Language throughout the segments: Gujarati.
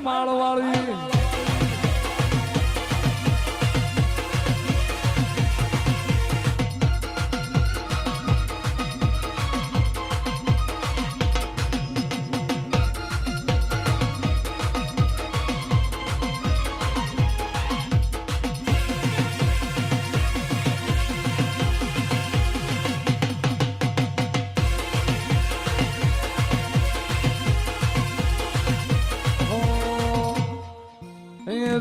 માળવાળી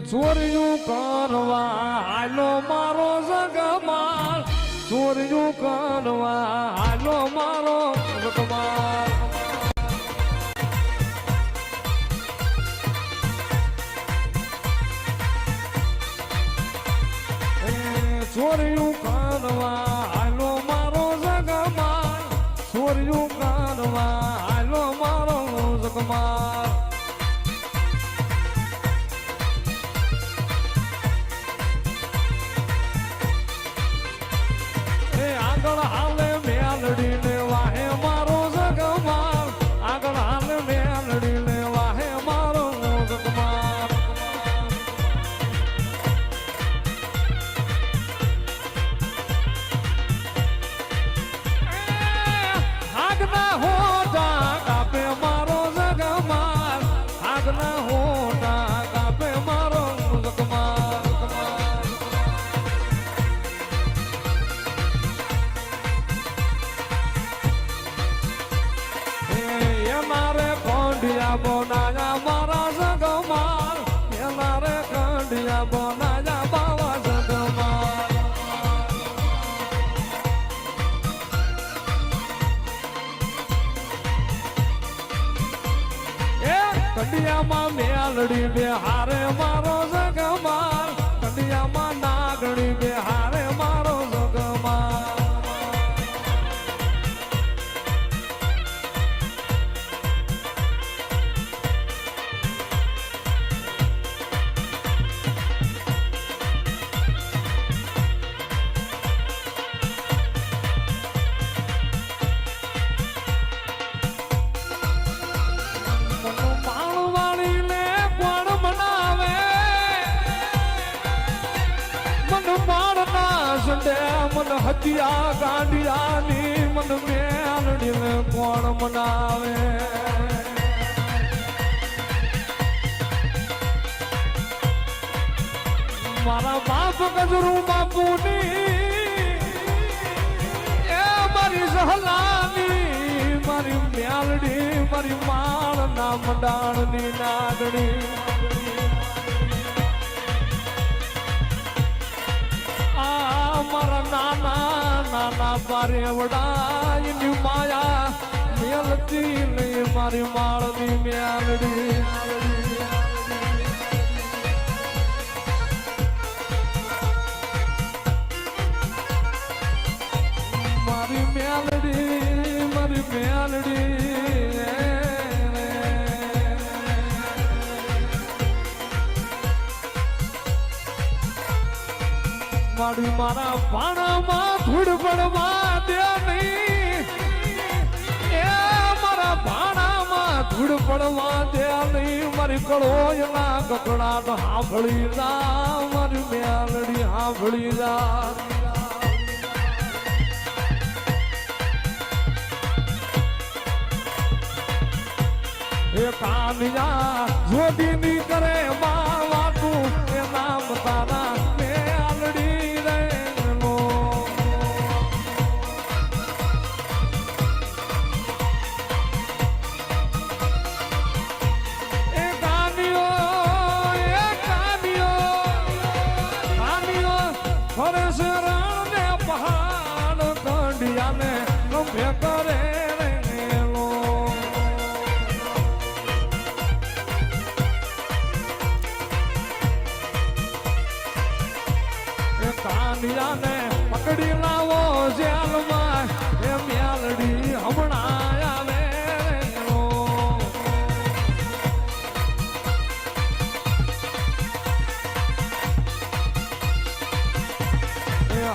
ચોર્યું કરવા હાલો મારો જગમાલ ચોર્યું કરવા હાલો મારો જગમાલ ચોર્યું કરવા હાલો મારો જગમાલ ચોર્યું કરવા હાલો મારો જગમાલ આગળ હાલે મેલડી વાહે મારો જગમાલ આગળ હાલે મેલડી વાહે મારો જગમાલ આગના હોટા કાપે મારો જગમાલ આગના હોટા કાપે મારો જગમાલ બોનાયા મારા જગમાલ એના રે કંડિયા બોનાયા બાવા જગમાલ એ કંડિયામાં મેલડી બે હારે મારો જગમાલ કંડિયામાં નાગણી બે હારે મારો જગમાલ મન હતિયા ગાંડિયાની મન મેલડીને કોણ મનાવે મારા બાપ ગજરું બાપુની એ મારી સહલાની મારી મેલડી મારી માળ ના મંડાણની નાગણી મારા નાના નાના પારેવડા એની માયા મેલતી નહીં મારી માળની મેલડી મારી મેલડી મારી મેલડી મારી મારા પાણામાં ધૂળ પડવા દે નહીં એ મારા પાણામાં ધૂળ પડવા દે નહીં મારી કળોયના કકડાટ સાંભળી જા મારી મેલડી સાંભળી જા એ કાનિયા જોડીની કરે માવાતું એ નામ તારા મેલડી પહાડ કંડિયાને ગમે કરે કાનિયાને પકડી લાવો જેલમાં એ મેલડી હમણાં આવે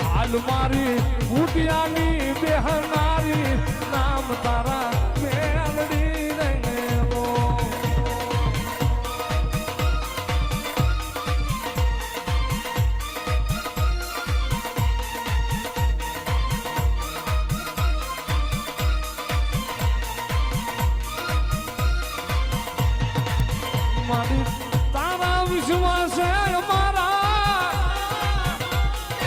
હાલ મારી ભૂટિયાની બેહનારી નામ તારા મેલડી રે તારા વિશ્વાસે અમારા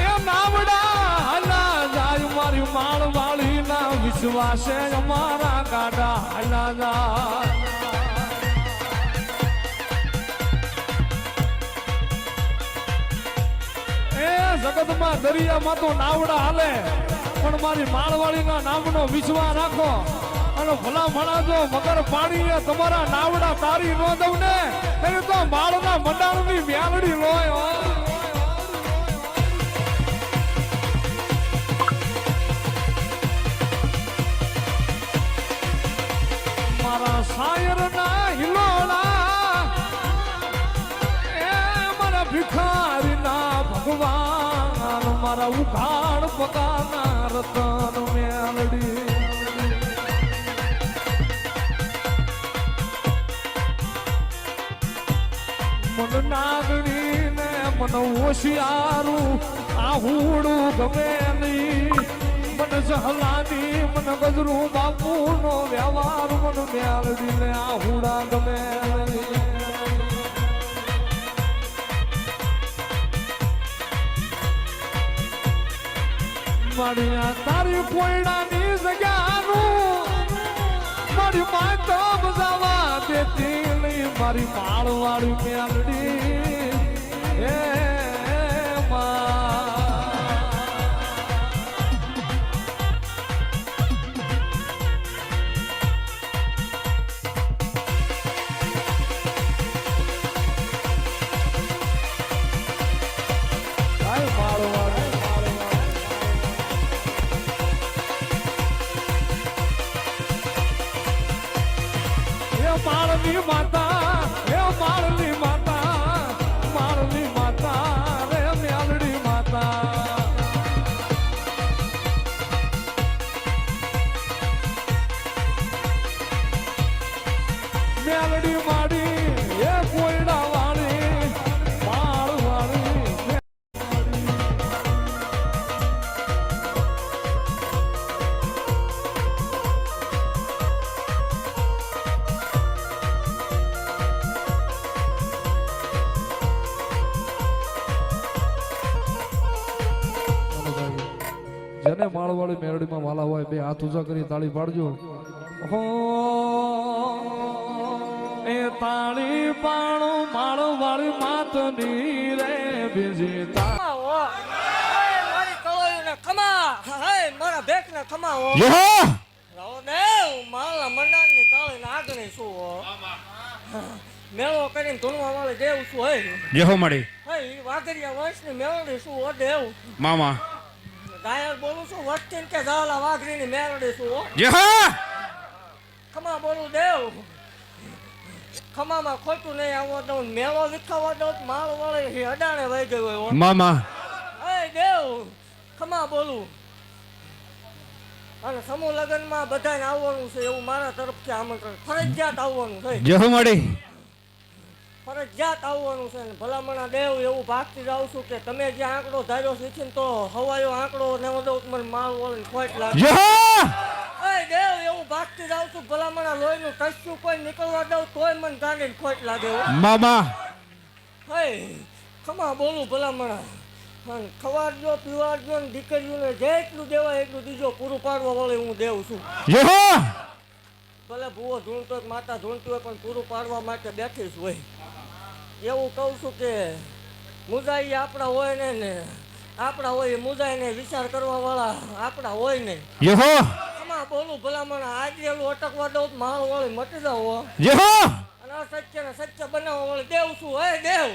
એ નાવડા હલા જાય મારી માળવાળી ના વિશ્વાસે અમારા ગાડા હલા જાય જગતમાં દરિયામાં તો નાવડા હાલે પણ મારી માળવાળીના નામનો વિશ્વાસ રાખો અને ભલા ભણા જો મગર પાણીએ તમારા નાવડા તારી ન દઉં ને એને તો માળના મંડાણની મ્યાલડી લોય મારા શાયરના હિલોળા એ મારા ભિખારીના ભગવાન મારા ઉઘાડ પગાના રતન મેલડી મન નાગણી ને મન હોશિયારું આહુડું ગમે નહીં મન જહલાની મન ગજરું બાપુ નો વ્યવહાર મન મેલડી ને આહુડા ગમે નહીં મારી તારી કોયડાની જગ્યાનું મારી માતા બજાવા દેતી નહીં મારી માળવાળી મેલડી હે માળની માતા હે માળની માતા રે મેલડી માતા મેલડી માડી એ કોયડા વાળી માળ વાળી જેને માળવાળી મેરડીમાં વાલા હોય બે હાથ ઊંચા કરી તાળી પાડજો હો એ તાળી પાડો માળવાળી માતની રે બીજી મારી કળોઈને ખમા હે મારા ભેખને ખમા હો રાવ ને માળા મંડાણની કાળીને આગળ શું હો મેળો કરીને ધૂણવા વાળી દેવ શું હે જેહો મળી હે વાઘરિયા વંશની મેળડી શું હો દેવ મામા ગાયક બોલું છું વસ્તી કે ઝાલા વાઘરીની મેળડી શું હો જેહો ખમા બોલું દેવ ખમામાં ખોટું નહીં આવવા દઉં મેળો વિખાવા દઉં માળ વાળી અડાણે વહી ગયો હોય મામા હે દેવ ખમા બોલું અને સમૂહ લગ્નમાં બધાને આવવાનું છે એવું મારા તરફથી આમંત્રણ ફરજિયાત આવવાનું છે જેહો મળી ફરજિયાત આવવાનું છે ને ભલામણા દેવ એવું ભાગતી જાઉં છું કે તમે જે આંકડો ધાર્યો શીખીને તો હવાયો આંકડો ને દઉં મને માળ વળીને ખોટ લાગે દેવ એવું ભાગતી જાઉં છું ભલામણા લોહીનું કશું કોઈ નીકળવા દઉં તોય મને ગાંડીને ખોટ લાગે મામા હે ખમા બોલું ભલામણા ખવાડજો પીવાડજો ને દીકરીઓને જેટલું દેવાય એટલું દીજો પૂરું પાડવા વાળી હું દેવ છું ભલે ભૂવો ધૂણતો હોય માતા ધૂણતી હોય પણ પૂરું પાડવા માટે બેઠી જ હોય એવું કહું છું કે મુજાઈ આપણા હોય ને આપણા હોય મુજાઈને વિચાર કરવા વાળા આપણા હોય ને આમાં બોલું ભલામણા આજેલું અટકવા દઉં માળ વાળી મટી જાવ અને અસત્ય ને સત્ય બનાવવા વાળી દેવ છું હે દેવ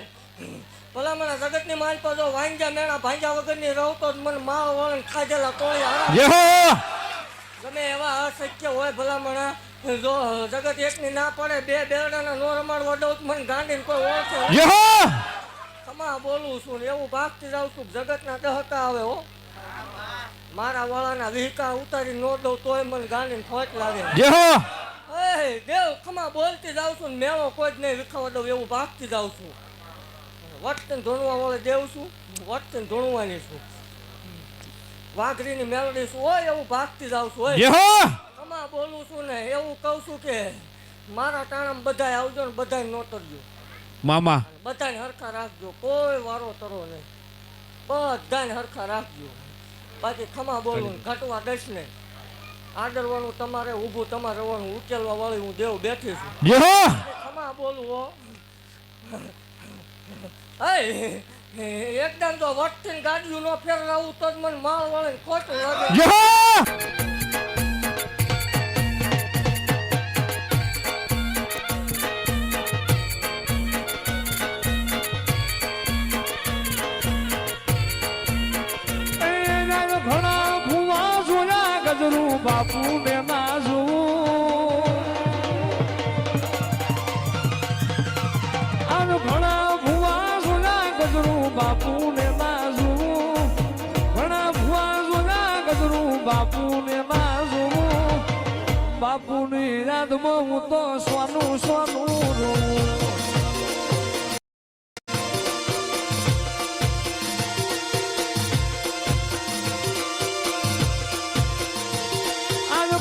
ભલામણા જગતની માલ પર જો વાંજા મેળા ભાંજા વગરની રહું તો મને માળ વાળીને ખાધેલા તોય ગમે એવા અસત્ય હોય ભલામણા જો જગત એકની ના પડે બે બેરડાના નો રમાડવા દઉં મને ગાંડીને કોઈ ઓળખે ખમા બોલું છું ને એવું ભાગતી જાઉં છું જગતના દહકા આવે હો મારા વાળાના વિહકા ઉતારી નો દઉં તોય મને ગાંડીને ખોટ લાગે દેવ ખમા બોલતી જાઉં છું ને મેળો કોઈ જ નહીં વિખાવા દઉં એવું ભાગતી જાઉં છું વટને ધોણવા વાળે દેવ છું વટને ધોણવાની છું વાઘરીની મેલડી શું હોય એવું ભાગતી જાઉં છું ખમા બોલું છું ને એવું કહું છું કે મારા ટાણામાં બધાય આવજો ને બધાય નોતરજો મામા બધાને હરખા રાખજો, કોઈ વારો તરો નહીં, બધાને હરખા રાખજો. બાકી ખમા બોલવું ઘટવા દઈશ ને, આદરવાનું તમારે, ઊભું તમારે રહેવાનું, ઉકેલવા વાળી હું દેવ બેઠી છું. ખમા બોલવું હો. એકદમ તો વટથી ગાડીયું ન ફેરવાવું તો જ મને માળ વાળે ખોટું લાગે. ઘણા ભૂવા જોયા ગજરું બાપુ ને નાજું, આનો ઘણા ભૂવા જોયા ગજરું બાપુ ને નાજું, ઘણા ભૂવા જોયા ગજરું બાપુ ને નાજું, બાપુની યાદમાં હું તો સોનું સોનું રોઉં.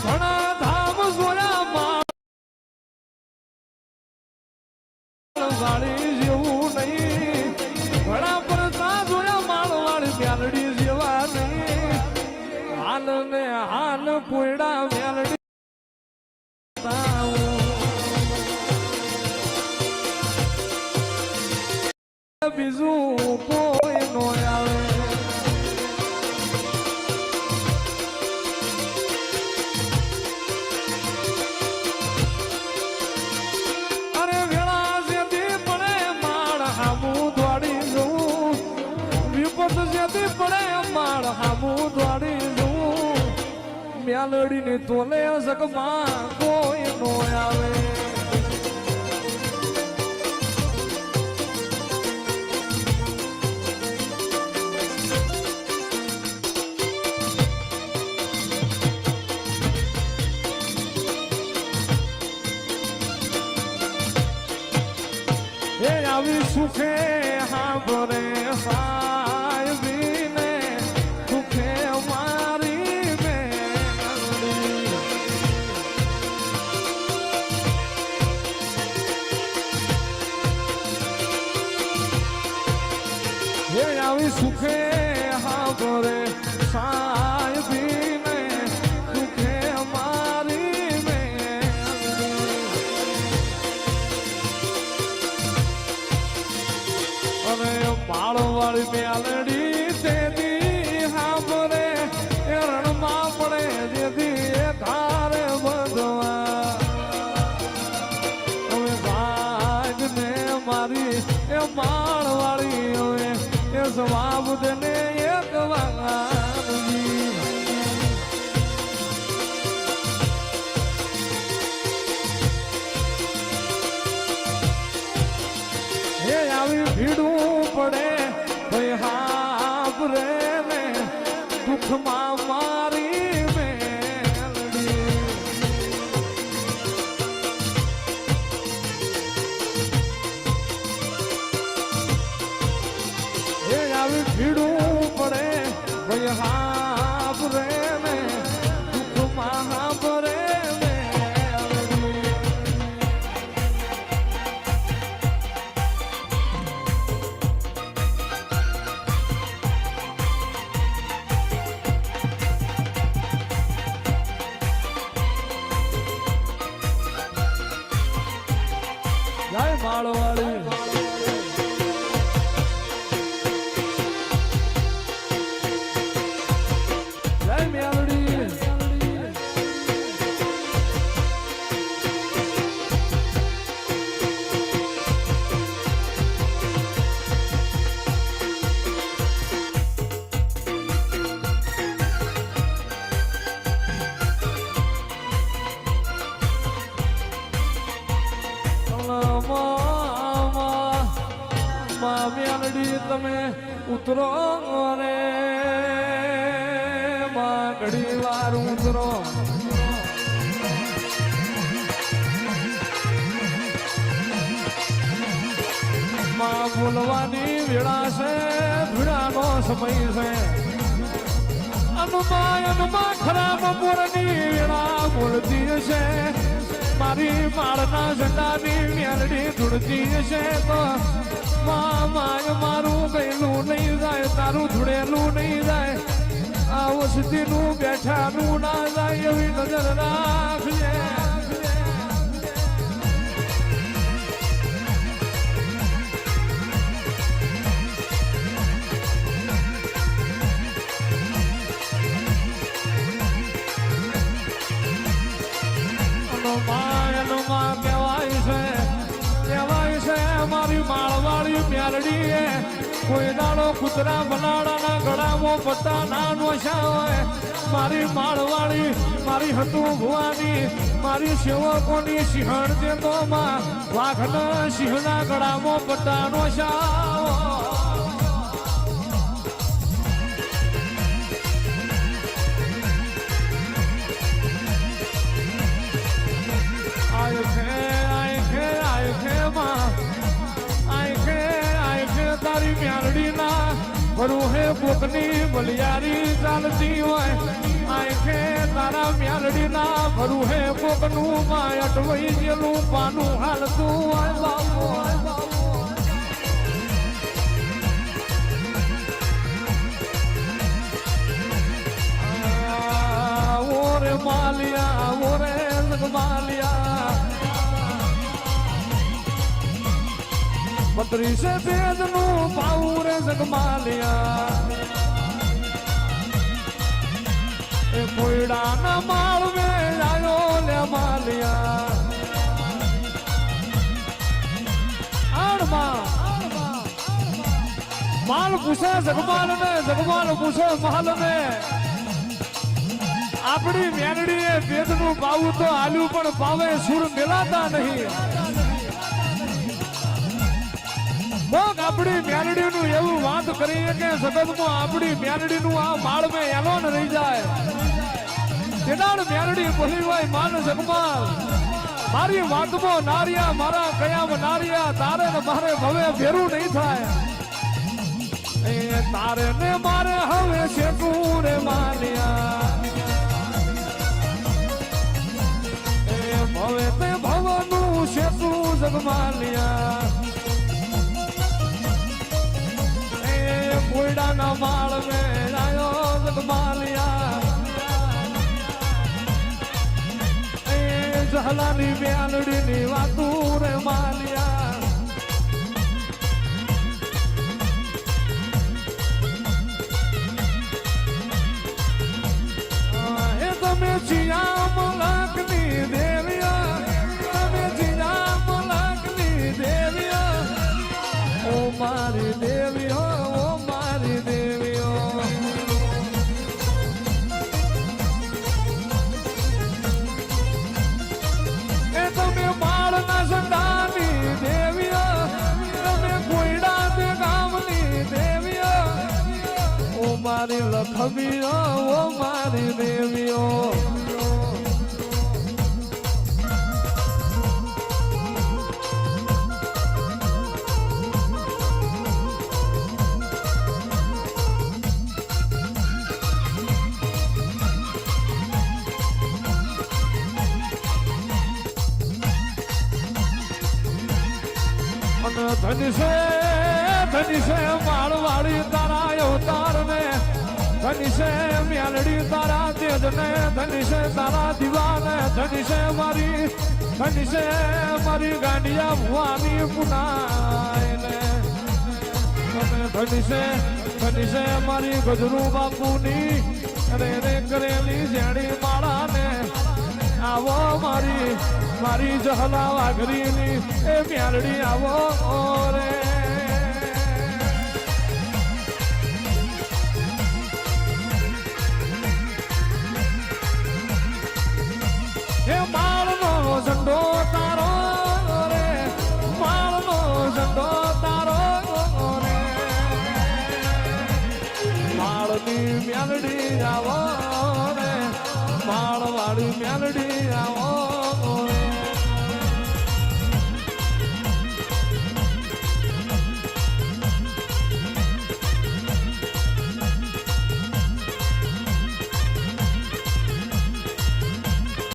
ઘણા ધામ જોયા માળવાળી જેવું નહીં, ઘણા પરસા જોયા માળવાળી મેલડી જેવા નહીં, હાલ ને હાલ કોયડા મેલડી બીજું કોઈ નો આવે. મેલડીને તોલે જગમાં કોઈ નો આવે. એ આવી સુખે હાંભરે સાહેબીને સુખે મારી મેલડી. એ આવી સુખે હાંભરે સાહેબીને સુખે મારી મેલડી. અને માળવાળી મેલડી તેદી હાંભરે એ રણમાં પડે જેથી એ ધારે બધવા. હવે ભાગ ને મારી એ માળવાળી હવે એ જવાબ દેને એક વાગી. એ આવી ભીડું પડે ભાઈ હાબરે ને દુઃખમાં મારી મેલડી. એ આવી ભીડું પડે ભાઈ હાબરે ને દુઃખમાં હાબરે મેલડી. જય માળવાળી. જય મેલડી. મેલડી તમે ઉતરો રે માં ઘડી વાર ઉતરો. માં બોલવાની વેળા છે, ભીડાનો સમય છે. અનુમા ખરાબ બોલની વેળા બોલતી છે. મારી માળના ઝંડાની મેલડી ધૂળતી છે તો માય મારું ગયેલું નહીં જાય તારું ધૂળેલું નહીં જાય આ વસતીનું બેઠાનું ના જાય એવી નજર રાખજે મારી માળવાળી મ્યાલડી કોઈ દાડો કૂતરા બનાડાના ગળામાં પત્તા ના નોશા હોય મારી માળવાળી મારી હતું ભુવાની મારી સેવકોની સિંહણ દેતો માં વાઘના સિંહના ગળામાં પત્તા નોશા તારી મ્યાલડી ના ભરૂહે પોકની બલિયારી ચાલતી હોય આંખે તારા મ્યાલડી ના ભરૂહે પોકનું માં અટવાઈ ગયેલું પાનું હાલતું હોય બાપો ઓરે માલિયા ઓરે જગમાલિયા 32 પેજનું પાઉર જગમાલિયા એ કોયડાના માળ મે આયો લે માલિયા માલ પૂછે જગમાલ ને જગમાલ પૂછે મહાલ ને આપણી મેનડીએ પેજનું પાવું તો આલ્યું પણ પાવે સુર મેલાતા નહીં આપણી મેલડીનું એવું વાત કરીએ કે જગતમાં આપણી મેલડીનું આ માળ મેં એલોન રહી જાય તેનાડ મેલડી બોલી હોય માન જગમાલ મારી વાતમાં નારિયા મારા કયામ નારિયા તારે ને મારે ભવે ભેરું નહીં થાય એ તારે ને મારે હવે શેતું રે માલિયા એ ભવે તે ભવનું શેતું જગમાલિયા કોયડાના માળ મેં આયો જગમાલિયા એ જહલાની મેલડીની વાતું રે માલિયા એ તમે જીયા મલકની દેવિયા તમે જીયા મલકની દેવિયા ઓ મારી દેવીઓ મારી લખમીઓ ઓ મારી દેવીઓ ધની છે માળવાળી તારા અવતાર ને ધની છે મ્યાલડી તારા તેજ ને ધની છે તારા દીવાને ધની છે મારી ગાંડિયા ભુવાની પુનાય ને ધની છે મારી ગજરુ બાપુની રે કરેલી જેણી માળા ને આવો મારી જહલા વાઘરીની એ મ્યાલડી આવો રે એ માળનો ઝંડો તારો રે માળનો ઝંડો તારો રે માળની મ્યાલડી આવો રે માળવાળી મ્યાલડી